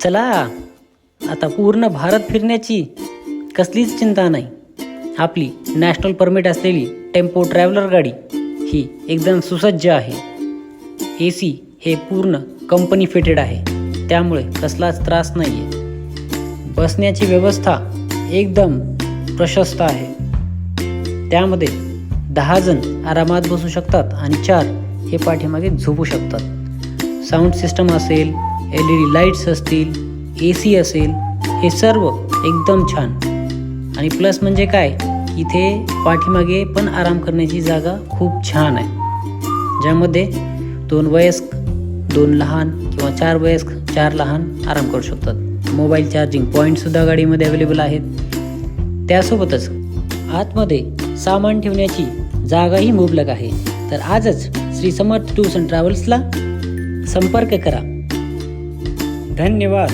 चला, आता पूर्ण भारत फिरण्याची कसलीच चिंता नाही. आपली नॅशनल परमिट असलेली टेम्पो ट्रॅव्हलर गाडी ही एकदम सुसज्ज आहे. AC हे पूर्ण कंपनी फिटेड आहे, त्यामुळे कसलाच त्रास नाही आहे. बसण्याची व्यवस्था एकदम प्रशस्त आहे. त्यामध्ये 10 जण आरामात बसू शकतात आणि 4 हे पाठीमागे झोपू शकतात. साऊंड सिस्टम असेल, LED लाईट्स असतील, AC असेल, हे सर्व एकदम छान. आणि प्लस म्हणजे काय, इथे पाठीमागे पण आराम करण्याची जागा खूप छान आहे, ज्यामध्ये 2 वयस्क, 2 लहान किंवा 4 वयस्क, 4 लहान आराम करू शकतात. मोबाईल चार्जिंग पॉईंटसुद्धा गाडीमध्ये अवेलेबल आहेत. त्यासोबतच आतमध्ये सामान ठेवण्याची जागाही मुबलक आहे. तर आजच श्री समर्थ टूर्स अँड ट्रॅव्हल्सला संपर्क करा. धन्यवाद.